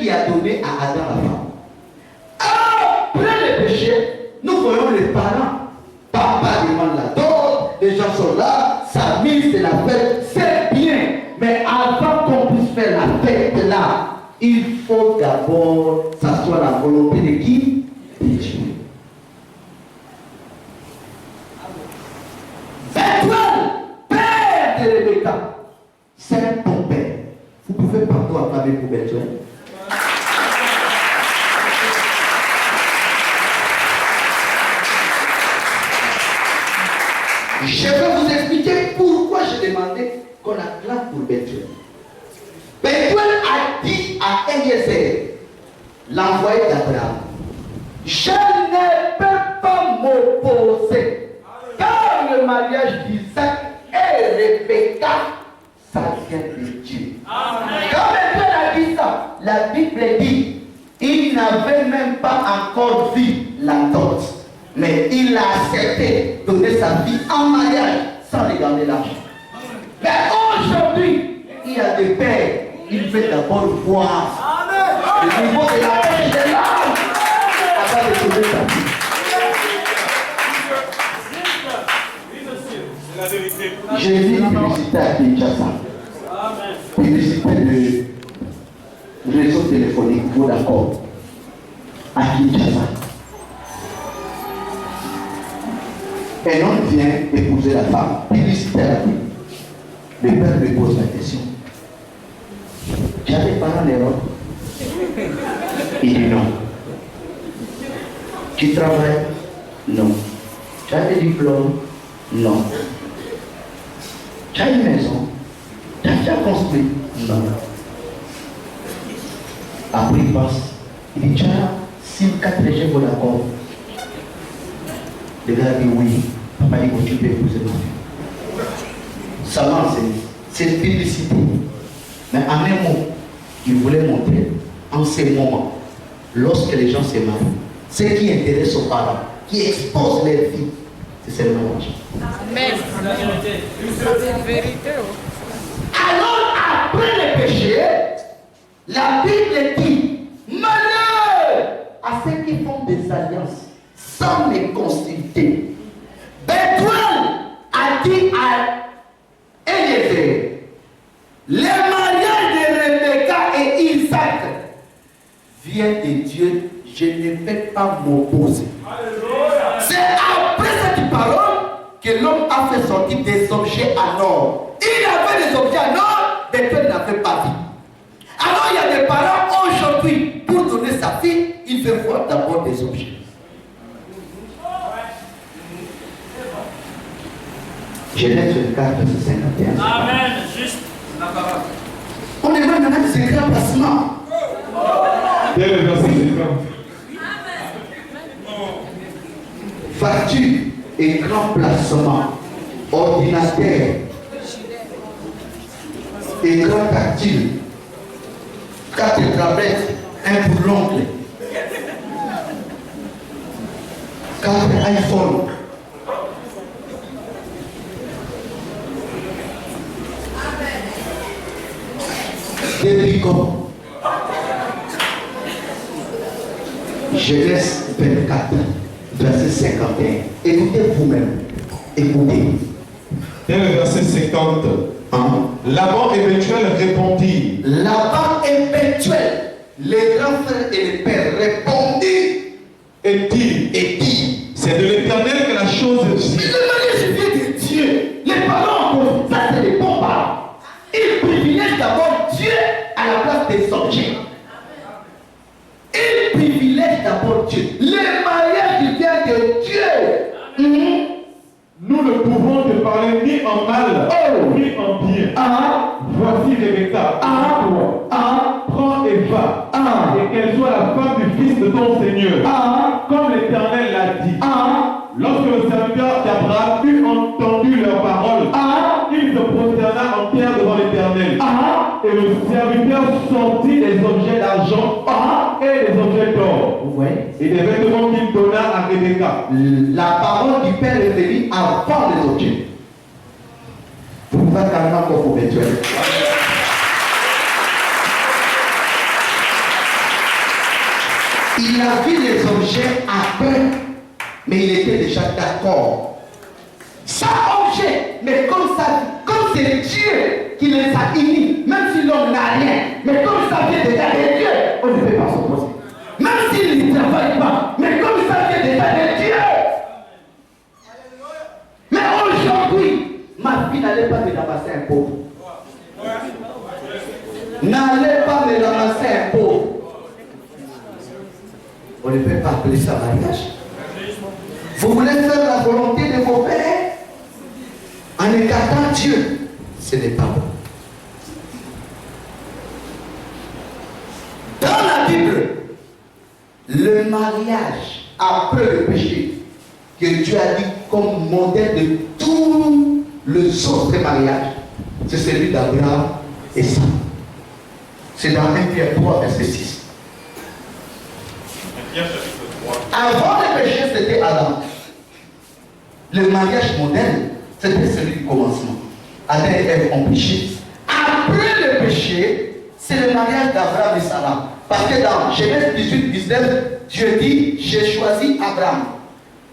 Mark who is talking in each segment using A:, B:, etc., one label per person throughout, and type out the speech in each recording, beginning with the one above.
A: qui a donné à Adam la femme. Après le péché, nous voyons les parents. Papa demande la dot, les gens sont là, s'amusent, c'est la fête, c'est bien. Mais avant qu'on puisse faire la fête là, il faut d'abord s'asseoir la volonté de qui? De Dieu. Bethuel, père de Rebecca, c'est ton père. Vous pouvez partout acclamer pour Bethuel. Je vais vous expliquer pourquoi j'ai demandé qu'on acclame pour Bethuel. Bethuel a dit à Eliezer, l'envoyé d'Abraham, je ne peux pas m'opposer, car le mariage d'Isaac et Rebecca, ça vient de Dieu. Quand Bethuel a dit ça, la Bible dit, il n'avait même pas encore vu la dot. Mais il a accepté de donner sa vie en mariage sans regarder l'argent. Mais aujourd'hui, il y a des pères, il fait d'abord voir le niveau de la pêche de l'âme avant de donner sa vie. J'ai vu une publicité à Kinshasa. Publicité de réseau téléphonique, vous d'accord, à Kinshasa. Un homme vient épouser la femme. Publicité à la vie. Le père lui pose la question. Tu as des parents d'Europe? Il dit non. Tu travailles? Non. Tu as des diplômes? Non. Tu as une maison? Tu as déjà construit? Non. Après il passe. Il dit, tu as 4 régions pour l'accord. Le gars dit oui. Papa dit que tu peux épouser ma fille. Ça m'a enseigné. C'est une publicité. Mais en un mot, il voulait montrer en ces moments, lorsque les gens se marient, ce qui intéresse aux parents, qui exposent leur vie, c'est seulement l'argent.
B: Amen. C'est une vérité.
A: Alors, après le péché, la Bible dit malheur à ceux qui font des alliances sans les consulter. Bethuel a dit à Eliezer, le mariage de Rebecca et Isaac vient de Dieu, je ne vais pas m'opposer. C'est après cette parole que l'homme a fait sortir des objets en or. Il avait des objets en or, Bethuel n'avait pas vu. Alors il y a des parents aujourd'hui, pour donner sa fille, il veut voir d'abord des objets. Genèse 24, verset 51.
C: Amen. Juste la parole.
A: On est maintenant dans ces grands placements.
D: Dès le verset 50.
A: Facture, écran placement, ordinateur, écran tactile, 4 tablettes, 1 pour l'ongle, 4 iPhone. Des bicots. Genèse 24, verset 51. Écoutez vous-même. Écoutez.
D: Dès le verset 50. Laban et Bethuel répondirent.
A: Laban et Bethuel, les grands frères et les pères, répondirent
D: Et dit, c'est de l'Éternel que la chose
A: mais
D: vient.
A: le mariage vient de Dieu. Les parents, ça c'est les bons parents. Ils privilègent d'abord Dieu à la place des objets. Ils privilègent d'abord Dieu. Le mariage vient de Dieu.
D: Nous ne pouvons te parler ni en mal, ni en bien. Voici Rebecca, prends et va, et qu'elle soit la femme du fils de ton Seigneur, comme l'Éternel l'a dit. Lorsque le serviteur d'Abraham eut entendu leurs paroles, il se prosterna en terre devant l'Éternel. Et le serviteur sortit des objets d'argent et des objets d'or, et des vêtements qu'il donna à Rebecca.
A: La parole du Père est venue avant les objets. Vous pouvez calmer encore pour Bethuel. Il a vu les objets après, mais il était déjà d'accord. Chaque objet, mais comme ça, comme c'est Dieu qui les a unis, même si l'homme n'a rien, mais comme ça vient déjà de Dieu, on ne peut pas s'opposer. Même s'il ne travaille pas, mais comme ça vient déjà de Dieu. Mais aujourd'hui, ma fille n'allait pas me ramasser un pauvre. N'allez pas me ramasser un pauvre. On ne peut pas appeler ça mariage. Vous voulez faire la volonté de vos pères en écartant Dieu. Ce n'est pas bon. Dans la Bible, le mariage après le péché que Dieu a dit comme modèle de tous les autres mariages, c'est celui d'Abraham et Sarah. C'est dans 1 Pierre 3, verset 6. Avant le péché, c'était Adam. Le mariage moderne, c'était celui du commencement. Adam et Ève ont péché. Après le péché, c'est le mariage d'Abraham et Sarah. Parce que dans Genèse 18, 19, Dieu dit, j'ai choisi Abraham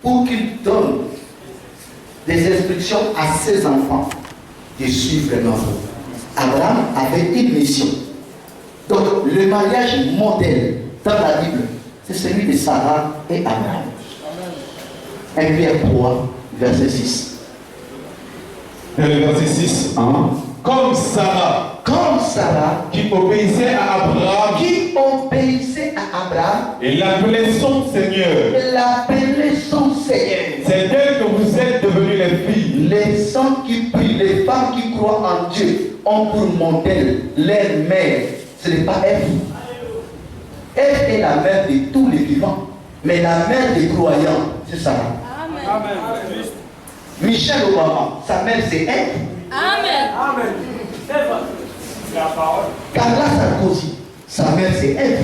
A: pour qu'il donne des instructions à ses enfants de suivre leur voie. Abraham avait une mission. Donc, le mariage modèle dans la Bible, c'est celui de Sarah et Abraham. 1 Pierre 3, verset 6.
D: Verset 6. Comme Sarah, qui obéissait à Abraham, et l'appelait son Seigneur. C'est d'elle que vous êtes devenus les filles.
A: Les saints qui prient, les femmes qui croient en Dieu, ont pour modèle leur mère. Ce n'est pas Ève. Ève est la mère de tous les vivants. Mais la mère des croyants, c'est Sarah.
B: Amen.
A: Michelle Obama, sa mère c'est Ève.
B: Amen.
A: Carla Sarkozy, sa mère c'est Ève.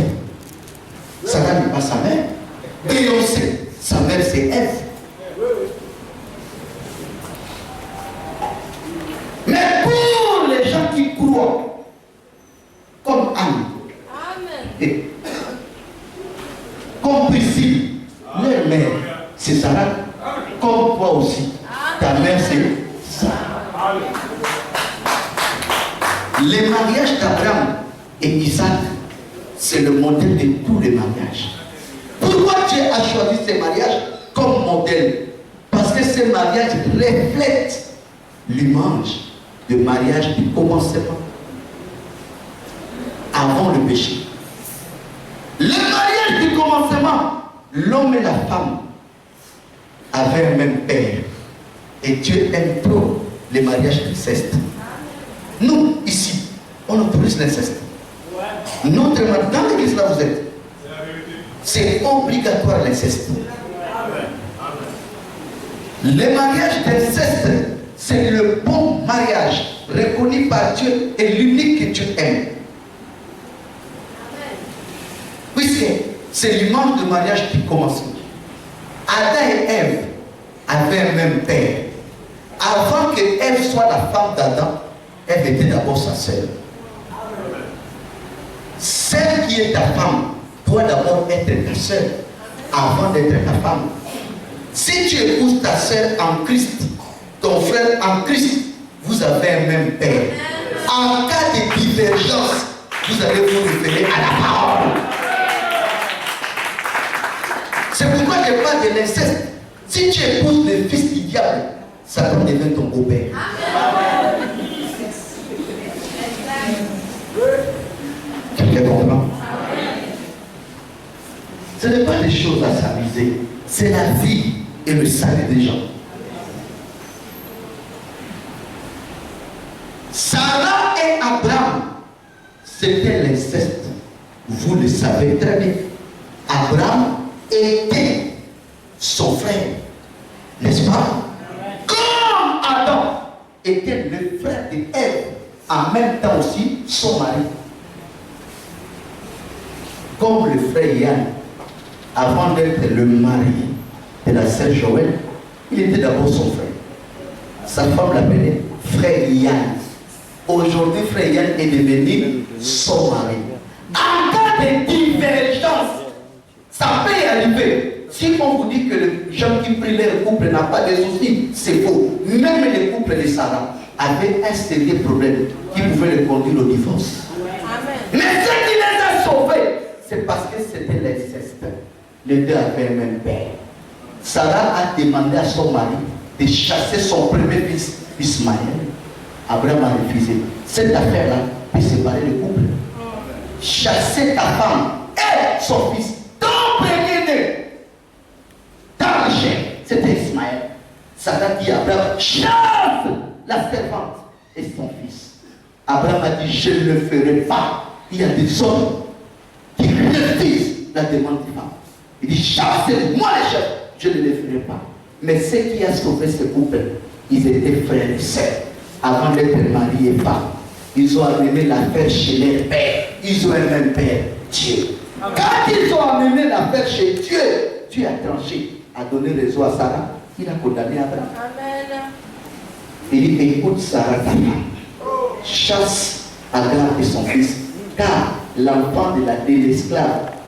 A: Sarah n'est pas sa mère. Beyoncé, sa mère c'est Ève. Mais pour les gens qui croient, comme Anne, et comme Priscille, leur mère c'est Sarah. Comme toi aussi, ta mère c'est Sarah. Les mariages d'Abraham et Isaac, c'est le modèle de tous les mariages. Pourquoi Dieu a choisi ces mariages comme modèle? Parce que ces mariages reflètent l'image de mariage du commencement, avant le péché. Le mariage du commencement, l'homme et la femme avaient un même père. Et Dieu aime trop les mariages d'inceste. Nous, ici, on autorise l'inceste. Dans l'église là vous êtes, c'est obligatoire l'inceste. Le mariage d'inceste, c'est le bon mariage reconnu par Dieu et l'unique que Dieu aime. Puisque c'est l'image de mariage qui commence. Adam et Ève avaient un même père. Avant que Ève soit la femme d'Adam, Ève était d'abord sa sœur. Celle qui est ta femme doit d'abord être ta sœur avant d'être ta femme. Si tu épouses ta sœur en Christ, ton frère en Christ, vous avez un même père. En cas de divergence, vous allez vous référer à la parole. C'est pourquoi je parle de l'inceste. Si tu épouses le fils du diable, Satan devient ton beau-père. Quelqu'un comprend? Ce n'est pas des choses à s'amuser, c'est la vie et le salut des gens. Sarah et Abraham, c'était l'inceste. Vous le savez très bien. Abraham était son frère, n'est-ce pas? Comme Adam était le frère d'Ève, en même temps aussi son mari. Comme le frère Yann, avant d'être le mari de la sœur Joël, il était d'abord son frère. Sa femme l'appelait frère Yann. Aujourd'hui, frère Yann est devenu son mari. En cas de divergence, sa Si on vous dit que les gens qui prient leur couple n'ont pas de soucis, c'est faux. Même les couples de Sarah avaient un sérieux problème qui pouvait les conduire au divorce.
B: Amen.
A: Mais ce qui les a sauvés, c'est parce que c'était l'inceste. Les deux avaient un même père. Sarah a demandé à son mari de chasser son premier fils, Ismaël. Abraham a refusé. Cette affaire-là peut séparer le couple. Chasser ta femme et son fils, ton premier-né, dans la chair, c'était Ismaël. Sarah dit à Abraham, chasse la servante et son fils. Abraham a dit, je ne le ferai pas. Il y a des hommes qui refusent la demande du femme. Il dit, chassez-moi les chefs, je ne le ferai pas. Mais ce qui a sauvé ce couple, ils étaient frères et sœurs. Avant d'être mariés et femmes, ils ont amené l'affaire chez leur père. Ils ont un même père, Dieu. Quand ils ont amené l'affaire chez Dieu, Dieu a tranché, a donné raison à Sarah, il a condamné Abraham.
B: Amen.
A: Il dit, écoute Sarah, ta femme, chasse Agar et son fils, car l'enfant de l'esclave